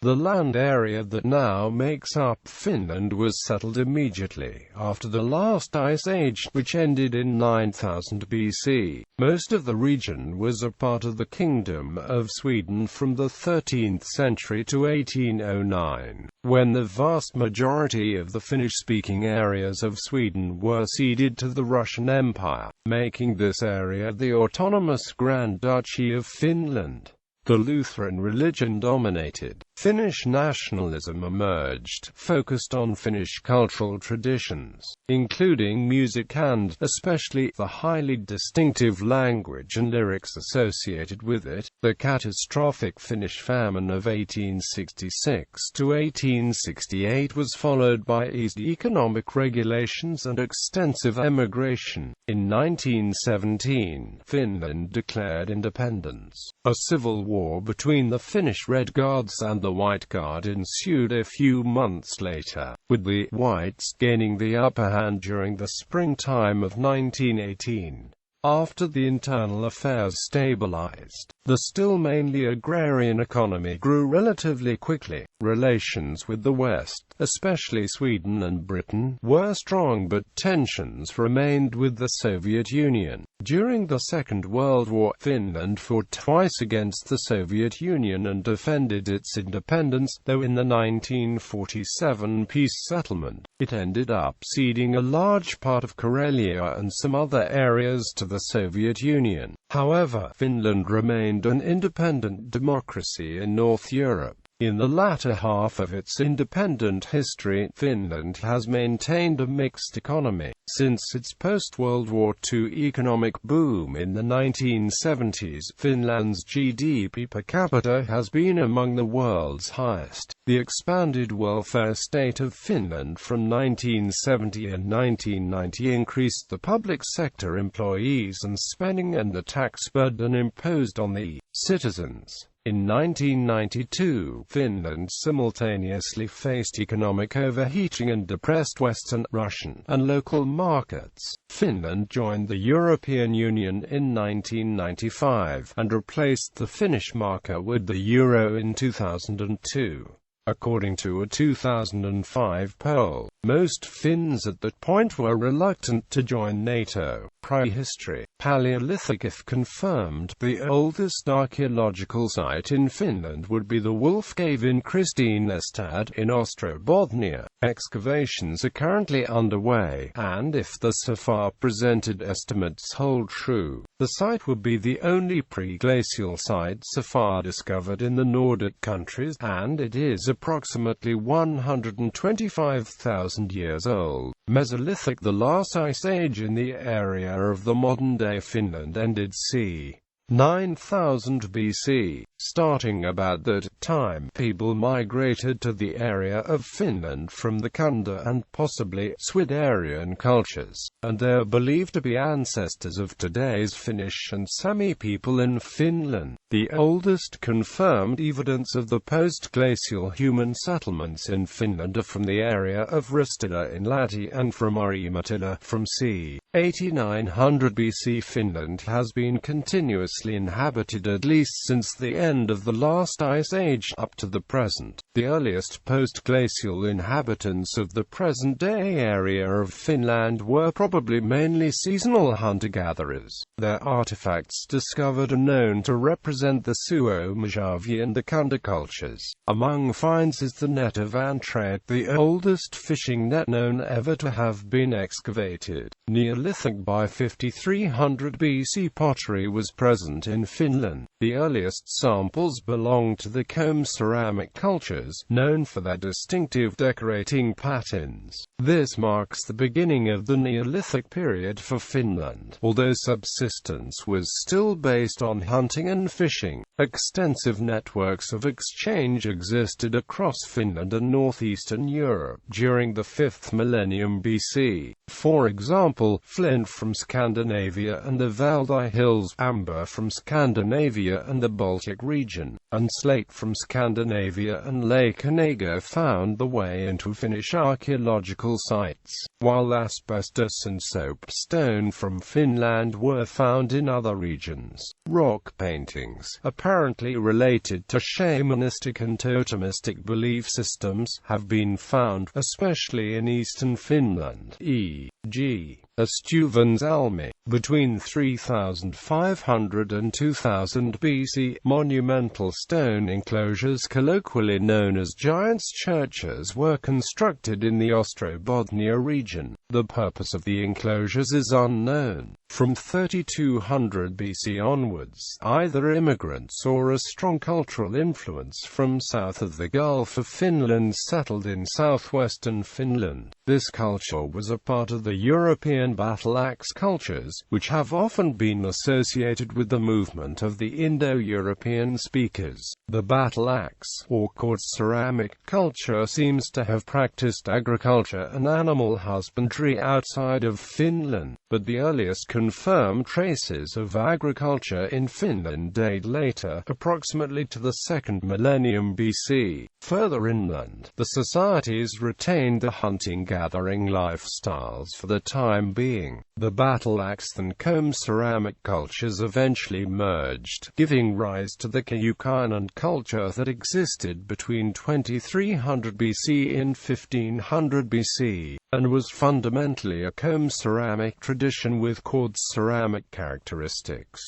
The land area that now makes up Finland was settled immediately after the last ice age, which ended in 9000 BC. Most of the region was a part of the Kingdom of Sweden from the 13th century to 1809, when the vast majority of the Finnish-speaking areas of Sweden were ceded to the Russian Empire, making this area the autonomous Grand Duchy of Finland. The Lutheran religion dominated. Finnish nationalism emerged, focused on Finnish cultural traditions, including music and, especially, the highly distinctive language and lyrics associated with it. The catastrophic Finnish famine of 1866 to 1868 was followed by eased economic regulations and extensive emigration. In 1917, Finland declared independence. A civil war between the Finnish Red Guards and the White Guard ensued a few months later, with the Whites gaining the upper hand during the springtime of 1918. After the internal affairs stabilized, the still mainly agrarian economy grew relatively quickly. Relations with the West, especially Sweden and Britain, were strong, but tensions remained with the Soviet Union. During the Second World War, Finland fought twice against the Soviet Union and defended its independence, though in the 1947 peace settlement, it ended up ceding a large part of Karelia and some other areas to the Soviet Union. However, Finland remained an independent democracy in North Europe. In the latter half of its independent history, Finland has maintained a mixed economy. Since its post-World War II economic boom in the 1970s, Finland's GDP per capita has been among the world's highest. The expanded welfare state of Finland from 1970 and 1990 increased the public sector employees and spending and the tax burden imposed on the citizens. In 1992, Finland simultaneously faced economic overheating and depressed Western, Russian, and local markets. Finland joined the European Union in 1995, and replaced the Finnish mark with the euro in 2002. According to a 2005 poll, most Finns at that point were reluctant to join NATO. Prehistory. Palaeolithic. If confirmed, the oldest archaeological site in Finland would be the Wolf Cave in Kristinestad in Ostrobothnia. Excavations are currently underway, and if the so far presented estimates hold true, the site would be the only pre-glacial site so far discovered in the Nordic countries, and it is approximately 125,000 years old. Mesolithic. The last ice age in the area of the modern-day Finland ended c. 9000 BC. Starting about that time, people migrated to the area of Finland from the Kunda and possibly Swiderian cultures, and they are believed to be ancestors of today's Finnish and Sami people in Finland. The oldest confirmed evidence of the post-glacial human settlements in Finland are from the area of Ristila in Lahti and from Orimatila from c. 8900 BC. Finland has been continuously inhabited at least since the end of the last ice age up to the present. The earliest post-glacial inhabitants of the present-day area of Finland were probably mainly seasonal hunter-gatherers. Their artifacts discovered are known to represent the Suomajärvi and the Kunda cultures. Among finds is the net of Antreet, the oldest fishing net known ever to have been excavated. Neolithic. By 5300 BC, pottery was present in Finland. The earliest samples belong to the comb ceramic cultures, known for their distinctive decorating patterns. This marks the beginning of the Neolithic period for Finland. Although subsistence was still based on hunting and fishing, extensive networks of exchange existed across Finland and northeastern Europe during the 5th millennium BC. For example, flint from Scandinavia and the Valdai Hills, amber from Scandinavia and the Baltic region, and slate from Scandinavia and Lake Onega found the way into Finnish archaeological sites, while asbestos and soapstone from Finland were found in other regions. Rock paintings, apparently related to shamanistic and totemistic belief systems, have been found, especially in eastern Finland, e.g. Estuvensalmi, between 3500 and 2000 BC. Monumental stone enclosures, colloquially known as giants' churches, were constructed in the Ostrobothnia region. The purpose of the enclosures is unknown. From 3200 BC onwards, either immigrants or a strong cultural influence from south of the Gulf of Finland settled in southwestern Finland. This culture was a part of the European battle-axe cultures, which have often been associated with the movement of the Indo-European speakers. The battle-axe, or quartz ceramic, culture seems to have practiced agriculture and animal husbandry outside of Finland, but the earliest confirmed traces of agriculture in Finland date later, approximately to the 2nd millennium BC. Further inland, the societies retained the hunting-gathering lifestyles for the time being. The battle-axe and comb ceramic cultures eventually merged, giving rise to the Kayukainen culture that existed between 2300 BC and 1500 BC, and was fundamentally a comb ceramic tradition with quartz ceramic characteristics.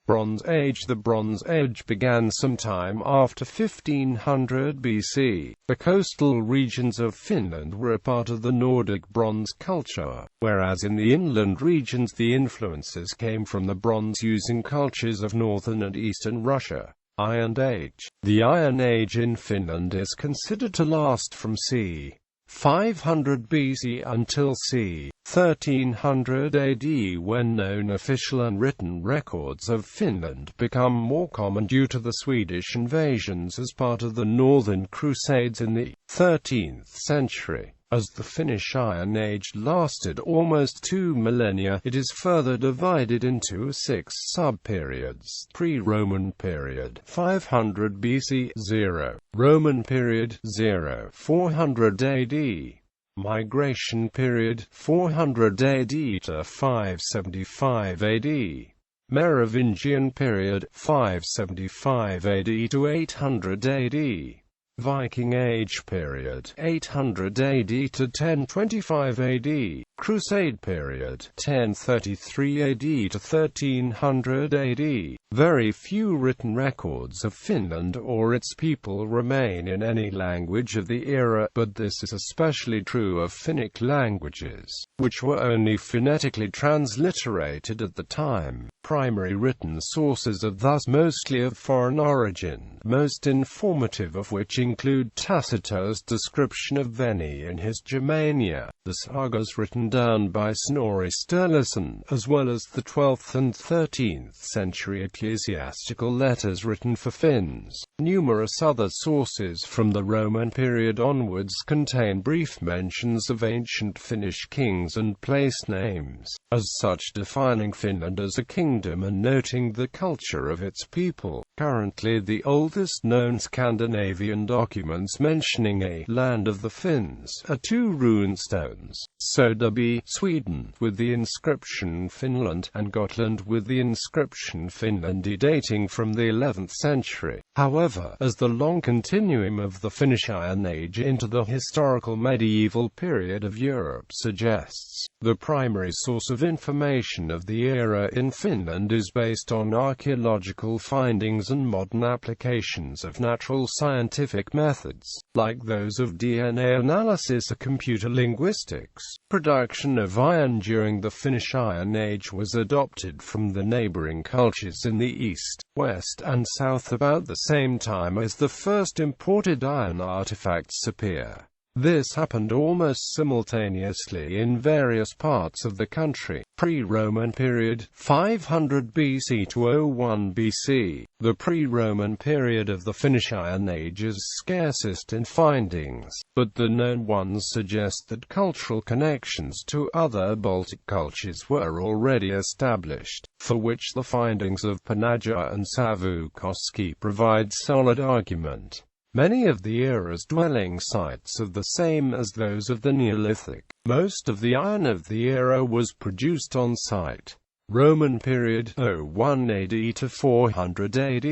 Bronze Age. The Bronze Age began sometime after 1500 BC. The coastal regions of Finland were a part of the Nordic bronze culture, whereas in the inland regions the influences came from the bronze-using cultures of northern and eastern Russia. Iron Age. The Iron Age in Finland is considered to last from c. 500 BC until c. 1300 AD, when known official and written records of Finland become more common due to the Swedish invasions as part of the Northern Crusades in the 13th century. As the Finnish Iron Age lasted almost 2 millennia, it is further divided into 6 sub-periods. Pre-Roman period, 500 BC, 0. Roman period, 0. 400 AD. Migration period, 400 AD to 575 AD. Merovingian period, 575 AD to 800 AD. Viking Age period, 800 AD to 1025 AD. Crusade period, 1033 AD to 1300 AD. Very few written records of Finland or its people remain in any language of the era, but this is especially true of Finnic languages, which were only phonetically transliterated at the time. Primary written sources are thus mostly of foreign origin, most informative of which include Tacitus' description of Veni in his Germania, the sagas written down by Snorri Sturluson, as well as the 12th and 13th century ecclesiastical letters written for Finns. Numerous other sources from the Roman period onwards contain brief mentions of ancient Finnish kings and place names, as such defining Finland as a kingdom and noting the culture of its people. Currently the oldest known Scandinavian documents mentioning a land of the Finns are 2 rune stones, Soderby, Sweden, with the inscription Finland, and Gotland with the inscription Finlandi, dating from the 11th century. However, as the long continuum of the Finnish Iron Age into the historical medieval period of Europe suggests, the primary source of information of the era in Finland is based on archaeological findings and modern applications of natural scientific methods, like those of DNA analysis or computer linguistics. Production of iron during the Finnish Iron Age was adopted from the neighboring cultures in the east, west and south about the same time as the first imported iron artifacts appear. This happened almost simultaneously in various parts of the country. Pre-Roman period, 500 BC to 01 BC. The pre-Roman period of the Finnish Iron Age is scarcest in findings, but the known ones suggest that cultural connections to other Baltic cultures were already established, for which the findings of Panaja and Savukoski provide solid argument. Many of the era's dwelling sites are the same as those of the Neolithic. Most of the iron of the era was produced on site. Roman period, 01 AD to 400 AD.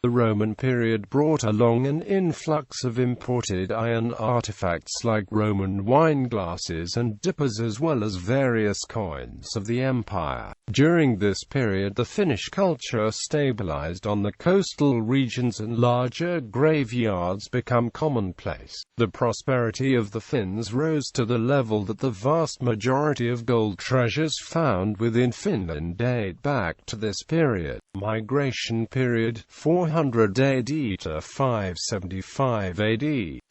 The Roman period brought along an influx of imported iron artifacts like Roman wine glasses and dippers, as well as various coins of the empire. During this period, the Finnish culture stabilized on the coastal regions and larger graveyards became commonplace. The prosperity of the Finns rose to the level that the vast majority of gold treasures found within Finland date back to this period. Migration period, 400 AD to 575 AD.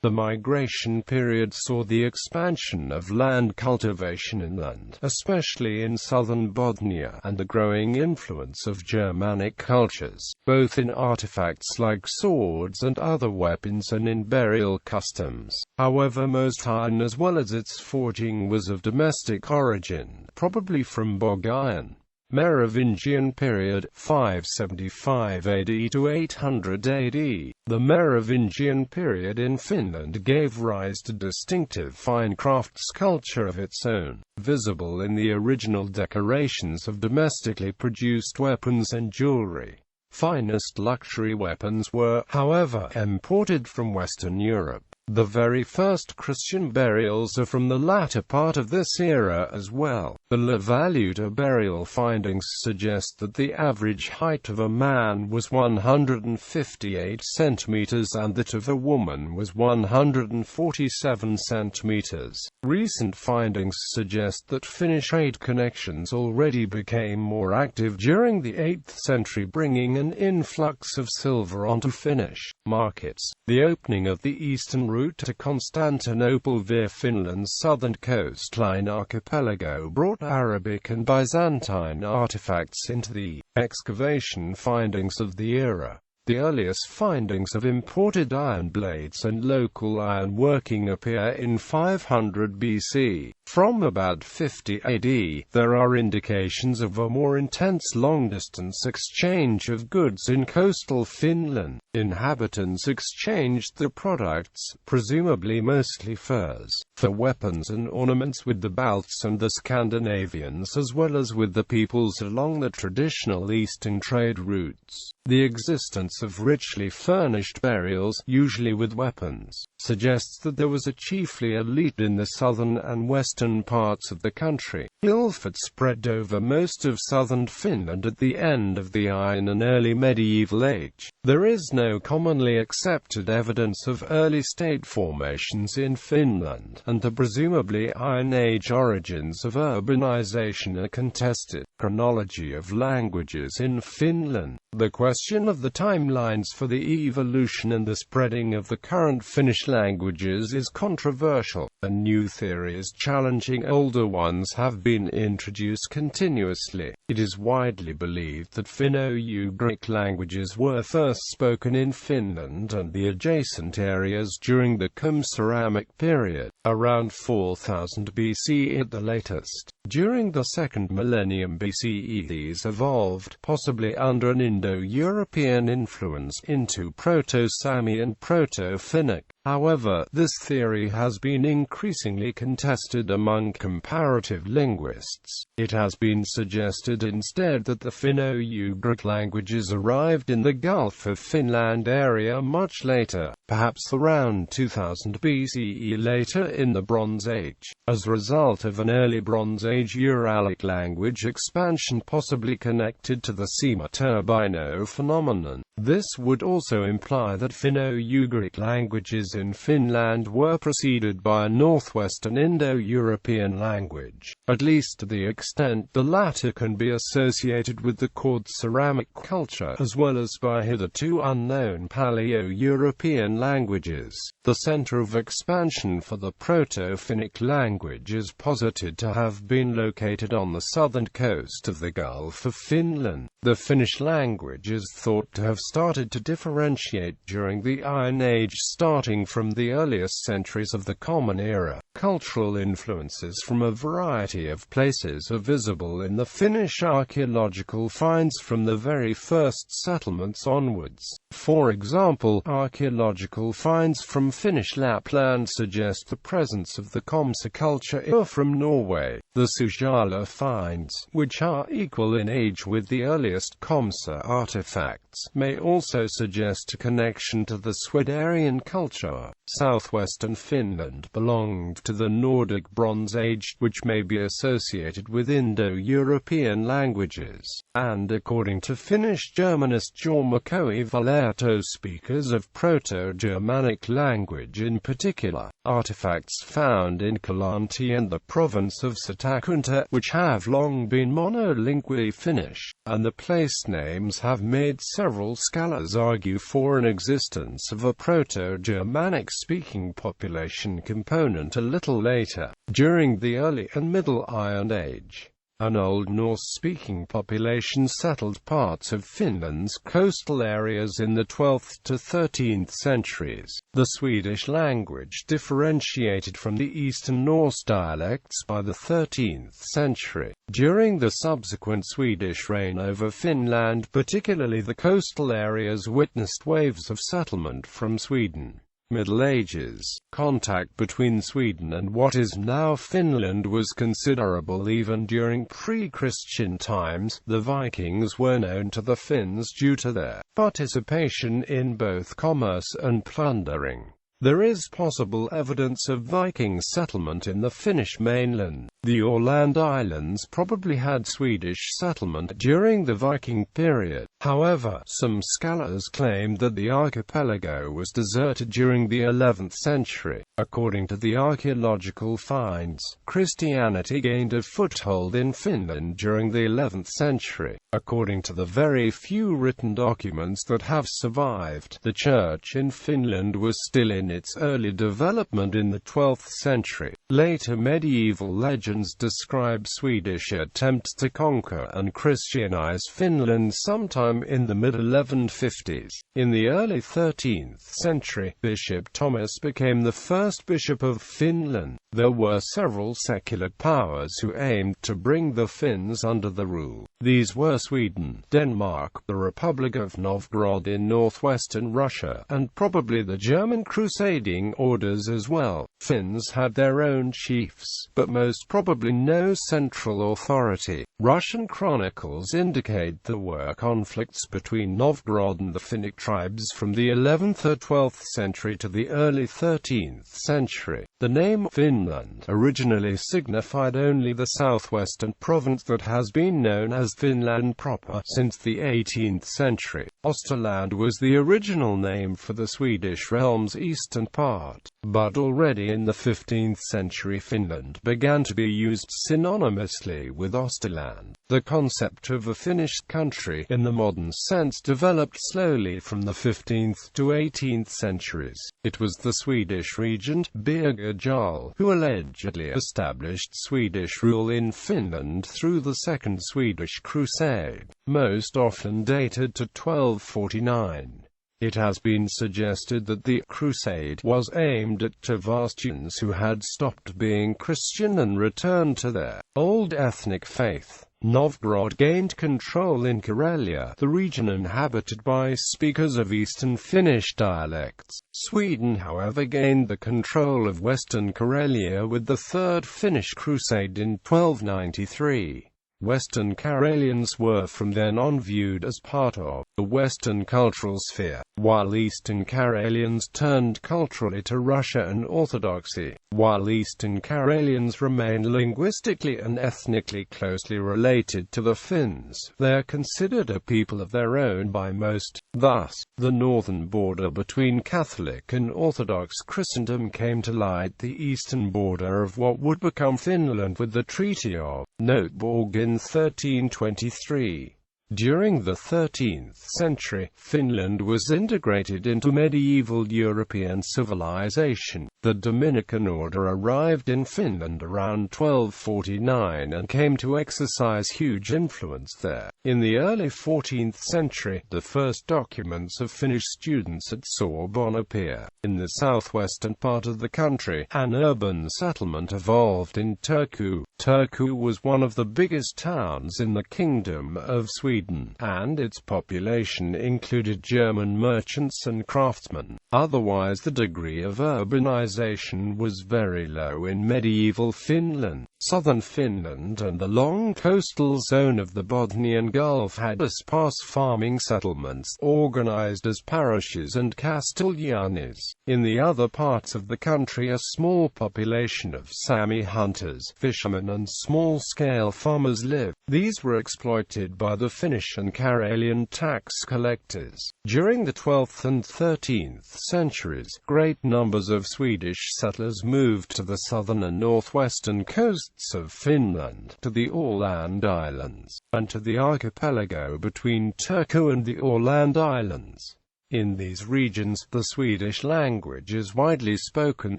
The migration period saw the expansion of land cultivation inland, especially in southern Bothnia, and the growing influence of Germanic cultures, both in artifacts like swords and other weapons and in burial customs. However, most iron as well as its forging was of domestic origin, probably from bog iron. Merovingian period, 575 AD to 800 AD. The Merovingian period in Finland gave rise to distinctive fine crafts culture of its own, visible in the original decorations of domestically produced weapons and jewelry. Finest luxury weapons were, however, imported from Western Europe. The very first Christian burials are from the latter part of this era as well. The Levaluta burial findings suggest that the average height of a man was 158 centimeters and that of a woman was 147 centimeters. Recent findings suggest that Finnish trade connections already became more active during the 8th century, bringing an influx of silver onto Finnish markets. The opening of the eastern route to Constantinople via Finland's southern coastline archipelago brought Arabic and Byzantine artifacts into the excavation findings of the era. The earliest findings of imported iron blades and local iron working appear in 500 BC. From about 50 AD, there are indications of a more intense long-distance exchange of goods in coastal Finland. Inhabitants exchanged their products, presumably mostly furs, for weapons and ornaments with the Balts and the Scandinavians, as well as with the peoples along the traditional eastern trade routes. The existence of richly furnished burials, usually with weapons, suggests that there was a chiefly elite in the southern and western parts of the country. Illford spread over most of southern Finland at the end of the Iron and early medieval age. There is no commonly accepted evidence of early state formations in Finland, and the presumably Iron Age origins of urbanization are contested. Chronology of languages in Finland. The question of the timelines for the evolution and the spreading of the current Finnish languages is controversial, and new theories challenging older ones have been introduced continuously. It is widely believed that Finno-Ugric languages were first spoken in Finland and the adjacent areas during the Kum-Ceramic period, around 4000 BC at the latest. During the second millennium BCE, these evolved, possibly under an Indo-European influence, into Proto-Sami and Proto-Finnic. However, this theory has been increasingly contested among comparative linguists. It has been suggested instead that the Finno-Ugric languages arrived in the Gulf of Finland area much later, perhaps around 2000 BCE, later in the Bronze Age, as a result of an early Bronze Age Uralic language expansion possibly connected to the Sima-Turbino phenomenon. This would also imply that Finno-Ugric languages in Finland were preceded by a northwestern Indo-European language, at least to the extent the latter can be associated with the Cord ceramic culture, as well as by hitherto unknown Palaeo-European languages. The center of expansion for the Proto-Finnic language is posited to have been located on the southern coast of the Gulf of Finland. The Finnish language is thought to have started to differentiate during the Iron Age, starting from the earliest centuries of the Common Era. Cultural influences from a variety of places are visible in the Finnish archaeological finds from the very first settlements onwards. For example, archaeological finds from Finnish Lapland suggest the presence of the Komsa culture from Norway. The Sujala finds, which are equal in age with the earliest Komsa artifacts, may also suggest a connection to the Swedarian culture. Southwestern Finland belonged to the Nordic Bronze Age, which may be associated with Indo-European languages, and according to Finnish Germanist Jorma Koivulehto, speakers of Proto-Germanic language in particular, artifacts found in Kalanti and the province of Satakunta, which have long been monolingually Finnish, and the place names have made several scholars argue for an existence of a Proto-Germanic speaking population component a little later, during the early and middle Iron Age. An Old Norse-speaking population settled parts of Finland's coastal areas in the 12th to 13th centuries. The Swedish language differentiated from the Eastern Norse dialects by the 13th century. During the subsequent Swedish reign over Finland, particularly the coastal areas witnessed waves of settlement from Sweden. Middle Ages. Contact between Sweden and what is now Finland was considerable even during pre-Christian times. The Vikings were known to the Finns due to their participation in both commerce and plundering. There is possible evidence of Viking settlement in the Finnish mainland. The Åland Islands probably had Swedish settlement during the Viking period. However, some scholars claim that the archipelago was deserted during the 11th century. According to the archaeological finds, Christianity gained a foothold in Finland during the 11th century. According to the very few written documents that have survived, the church in Finland was still in its early development in the 12th century. Later medieval legends describe Swedish attempts to conquer and Christianize Finland sometime in the mid-1150s. In the early 13th century, Bishop Thomas became the first bishop of Finland. There were several secular powers who aimed to bring the Finns under the rule. These were Sweden, Denmark, the Republic of Novgorod in northwestern Russia, and probably the German crusading orders as well. Finns had their own chiefs, but most probably no central authority. Russian chronicles indicate there were conflicts between Novgorod and the Finnic tribes from the 11th or 12th century to the early 13th century. The name Finland originally signified only the southwestern province that has been known as Finland proper since the 18th century. Österland was the original name for the Swedish realm's eastern part, but already in the 15th century Finland began to be used synonymously with Österland. The concept of a Finnish country in the modern sense developed slowly from the 15th to 18th centuries. It was the Swedish regent, Birger Jarl, who allegedly established Swedish rule in Finland through the Second Swedish Crusade, most often dated to 1249. It has been suggested that the Crusade was aimed at Tavastians who had stopped being Christian and returned to their old ethnic faith. Novgorod gained control in Karelia, the region inhabited by speakers of Eastern Finnish dialects. Sweden, however, gained the control of Western Karelia with the Third Finnish Crusade in 1293. Western Karelians were from then on viewed as part of the Western cultural sphere, while Eastern Karelians turned culturally to Russia and Orthodoxy. While Eastern Karelians remain linguistically and ethnically closely related to the Finns, they are considered a people of their own by most. Thus, the northern border between Catholic and Orthodox Christendom came to lie at the eastern border of what would become Finland with the Treaty of Göteborg in 1323. During the 13th century, Finland was integrated into medieval European civilization. The Dominican order arrived in Finland around 1249 and came to exercise huge influence there. In the early 14th century, the first documents of Finnish students at Sorbonne appear. In the southwestern part of the country, an urban settlement evolved in Turku. Turku was one of the biggest towns in the Kingdom of Sweden, and its population included German merchants and craftsmen. Otherwise, the degree of urbanization was very low in medieval Finland. Southern Finland and the long coastal zone of the Bothnian Gulf had sparse farming settlements organized as parishes and castellanies. In the other parts of the country, a small population of Sami hunters, fishermen and small-scale farmers lived. These were exploited by the Finnish and Karelian tax collectors. During the 12th and 13th centuries, great numbers of Swedish settlers moved to the southern and northwestern coasts of Finland, to the Åland Islands, and to the archipelago between Turku and the Åland Islands. In these regions, the Swedish language is widely spoken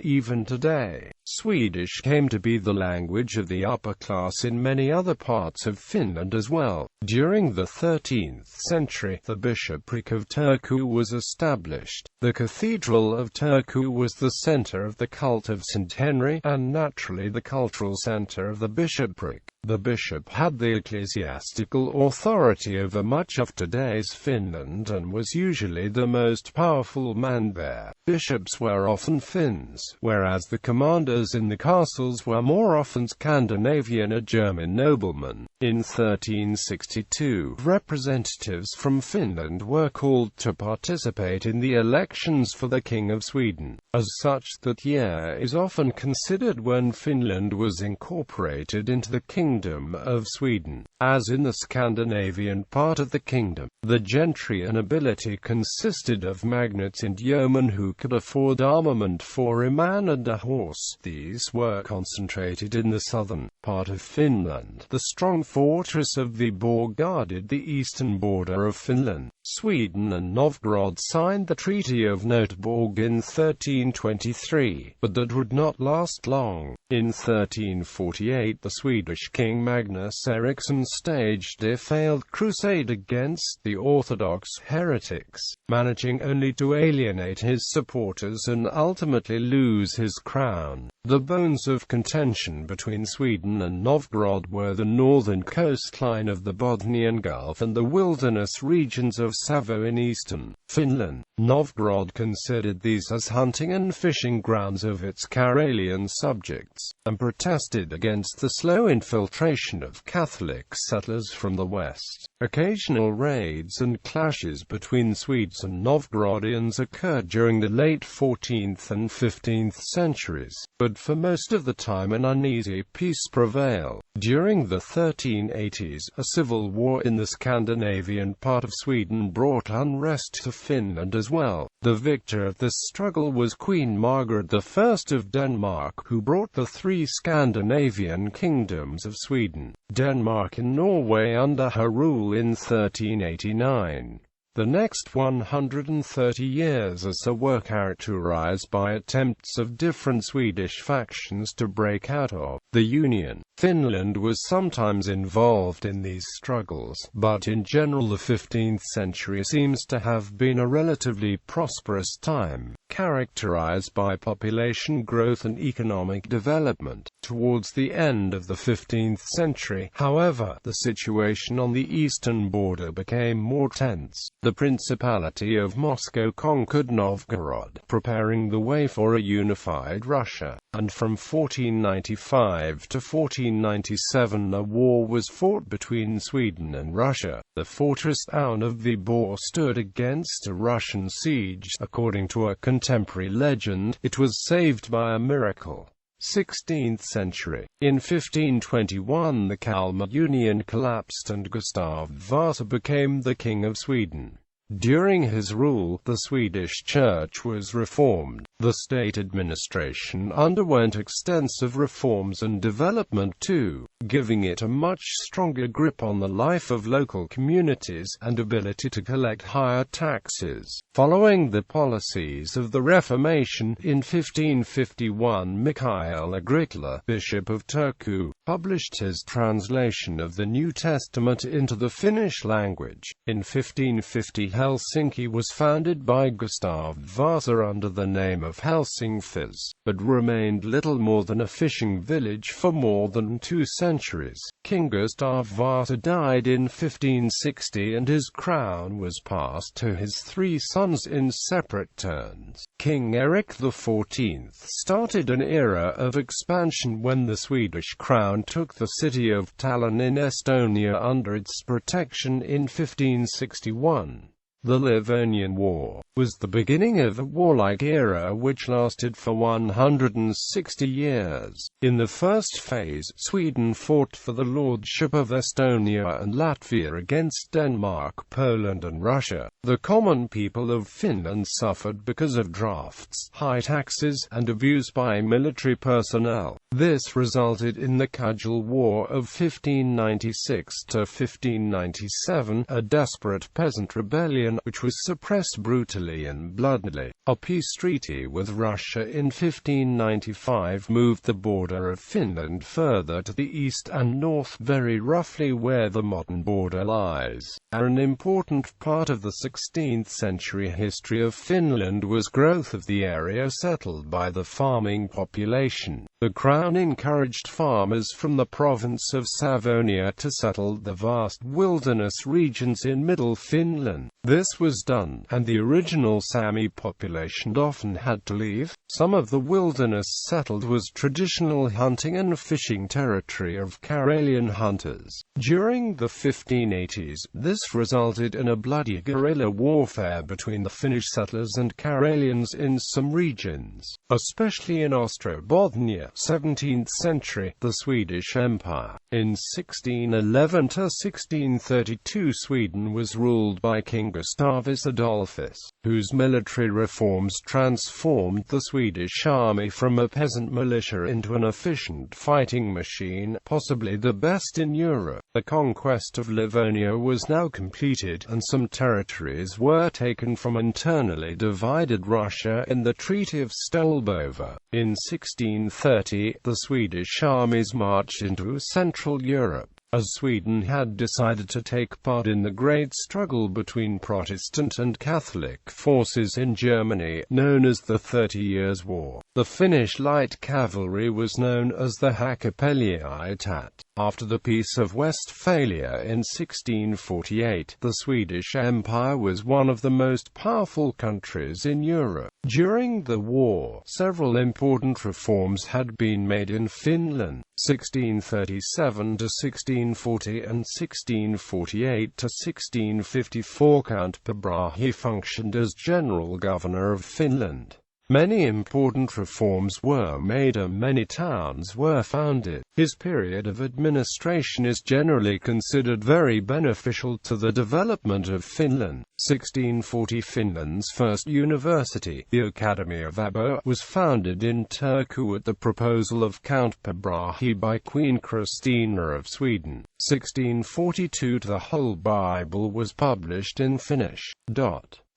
even today. Swedish came to be the language of the upper class in many other parts of Finland as well. During the 13th century, the bishopric of Turku was established. The Cathedral of Turku was the center of the cult of St. Henry, and naturally the cultural center of the bishopric. The bishop had the ecclesiastical authority over much of today's Finland and was usually the most powerful man there. Bishops were often Finns, whereas the commanders in the castles were more often Scandinavian or German noblemen. In 1362, representatives from Finland were called to participate in the elections for the King of Sweden. As such, that year is often considered when Finland was incorporated into the Kingdom of Sweden. As in the Scandinavian part of the kingdom, the gentry and nobility consisted of magnates and yeomen who could afford armament for a man and a horse. These were concentrated in the southern part of Finland. The strong fortress of Viborg guarded the eastern border of Finland. Sweden and Novgorod signed the Treaty of Göteborg in 1323, but that would not last long. In 1348, the Swedish king Magnus Eriksson staged a failed crusade against the Orthodox heretics, managing only to alienate his supporters and ultimately lose his crown. The bones of contention between Sweden and Novgorod were the northern coastline of the Bothnian Gulf and the wilderness regions of Savo in eastern Finland. Novgorod considered these as hunting and fishing grounds of its Karelian subjects, and protested against the slow infiltration of Catholic settlers from the west. Occasional raids and clashes between Swedes and Novgorodians occurred during the late 14th and 15th centuries, but for most of the time an uneasy peace prevailed. During the 1380s, a civil war in the Scandinavian part of Sweden brought unrest to Finland as well. The victor of this struggle was Queen Margaret I of Denmark, who brought the three Scandinavian kingdoms of Sweden, Denmark and Norway under her rule in 1389. The next 130 years or so were characterized by attempts of different Swedish factions to break out of the Union. Finland was sometimes involved in these struggles, but in general the 15th century seems to have been a relatively prosperous time, characterized by population growth and economic development. Towards the end of the 15th century, however, the situation on the eastern border became more tense. The the Principality of Moscow conquered Novgorod, preparing the way for a unified Russia, and from 1495 to 1497 a war was fought between Sweden and Russia. The fortress town of Vyborg stood against a Russian siege. According to a contemporary legend, it was saved by a miracle. 16th century. In 1521 the Kalmar Union collapsed and Gustav Vasa became the King of Sweden. During his rule, the Swedish Church was reformed. The state administration underwent extensive reforms and development too, giving it a much stronger grip on the life of local communities and ability to collect higher taxes. Following the policies of the Reformation, in 1551 Mikael Agricola, Bishop of Turku, published his translation of the New Testament into the Finnish language. In 1550 Helsinki was founded by Gustav Vasa under the name of Helsingfors, but remained little more than a fishing village for more than 2 centuries. King Gustav Vasa died in 1560 and his crown was passed to his 3 sons in separate turns. King Erik the 14th started an era of expansion when the Swedish crown took the city of Tallinn in Estonia under its protection in 1561. The Livonian War was the beginning of a warlike era which lasted for 160 years. In the first phase, Sweden fought for the lordship of Estonia and Latvia against Denmark, Poland and Russia. The common people of Finland suffered because of drafts, high taxes, and abuse by military personnel. This resulted in the Cudgel War of 1596 to 1597, a desperate peasant rebellion which was suppressed brutally and bloodily. A peace treaty with Russia in 1595 moved the border of Finland further to the east and north, very roughly where the modern border lies. An important part of the 16th century history of Finland was growth of the area settled by the farming population. The crown encouraged farmers from the province of Savonia to settle the vast wilderness regions in Middle Finland. This was done, and the original Sami population often had to leave. Some of the wilderness settled was traditional hunting and fishing territory of Karelian hunters. During the 1580s, this resulted in a bloody guerrilla warfare between the Finnish settlers and Karelians in some regions, especially in Ostrobothnia. 17th century, the Swedish Empire. In 1611 to 1632 Sweden was ruled by King Gustavus Adolphus, whose military reforms transformed the Swedish army from a peasant militia into an efficient fighting machine, possibly the best in Europe. The conquest of Livonia was now completed, and some territories were taken from internally divided Russia in the Treaty of Stolbova. In 1630, the Swedish armies marched into Central Europe, as Sweden had decided to take part in the great struggle between Protestant and Catholic forces in Germany, known as the 30 Years' War. The Finnish light cavalry was known as the Hakapeliitat. After the Peace of Westphalia in 1648, the Swedish Empire was one of the most powerful countries in Europe. During the war, several important reforms had been made in Finland. 1637 to 1640 and 1648 to 1654 Count Pabrahi functioned as general governor of Finland. Many important reforms were made and many towns were founded. His period of administration is generally considered very beneficial to the development of Finland. 1640 Finland's first university, the Academy of Abo, was founded in Turku at the proposal of Count Pabrahi by Queen Christina of Sweden. 1642 the whole Bible was published in Finnish.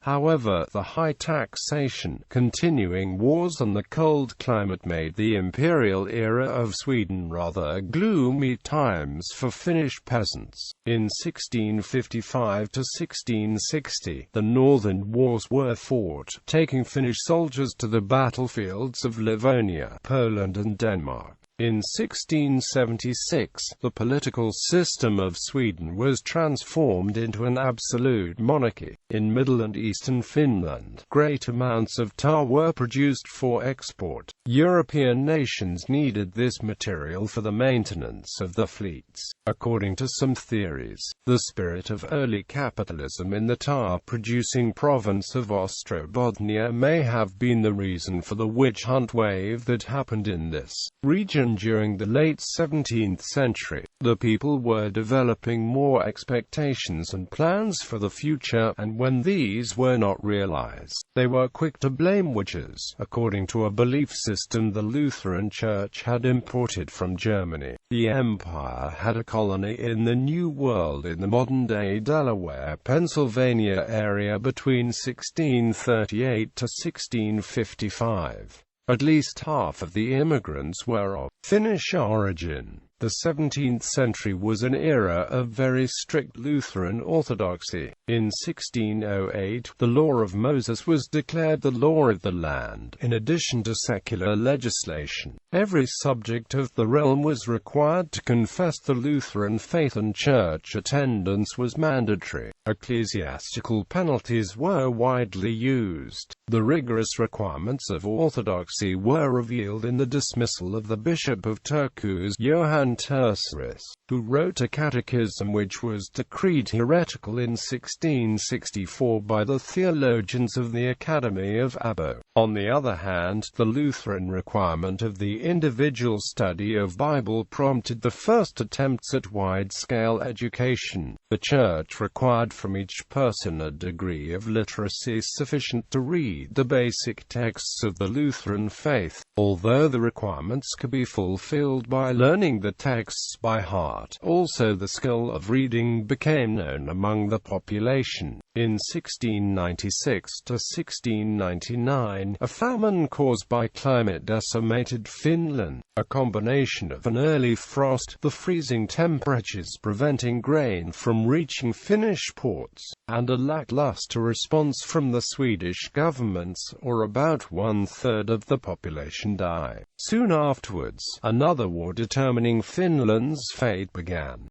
However, the high taxation, continuing wars and the cold climate made the imperial era of Sweden rather gloomy times for Finnish peasants. In 1655 to 1660, the northern wars were fought, taking Finnish soldiers to the battlefields of Livonia, Poland and Denmark. In 1676, the political system of Sweden was transformed into an absolute monarchy. In Middle and Eastern Finland, great amounts of tar were produced for export. European nations needed this material for the maintenance of the fleets. According to some theories, the spirit of early capitalism in the tar-producing province of Ostrobothnia may have been the reason for the witch hunt wave that happened in this region during the late 17th century. The people were developing more expectations and plans for the future, and when these were not realized, they were quick to blame witches. According to a belief system the Lutheran Church had imported from Germany, the empire had a colony in the New World in the modern-day Delaware, Pennsylvania area between 1638 to 1655. At least half of the immigrants were of Finnish origin. The 17th century was an era of very strict Lutheran orthodoxy. In 1608, the law of Moses was declared the law of the land. In addition to secular legislation, every subject of the realm was required to confess the Lutheran faith, and church attendance was mandatory. Ecclesiastical penalties were widely used. The rigorous requirements of orthodoxy were revealed in the dismissal of the Bishop of Turku's Johann Terceris, who wrote a catechism which was decreed heretical in 1664 by the theologians of the Academy of Abo. On the other hand, the Lutheran requirement of the individual study of Bible prompted the first attempts at wide-scale education. The Church required from each person a degree of literacy sufficient to read the basic texts of the Lutheran faith. Although the requirements could be fulfilled by learning the texts by heart, also the skill of reading became known among the population. In 1696 to 1699, a famine caused by climate decimated Finland. A combination of an early frost, the freezing temperatures preventing grain from reaching Finnish ports, and a lackluster response from the Swedish government saw about 1/3 of the population die. Soon afterwards, another war determining Finland's fate began.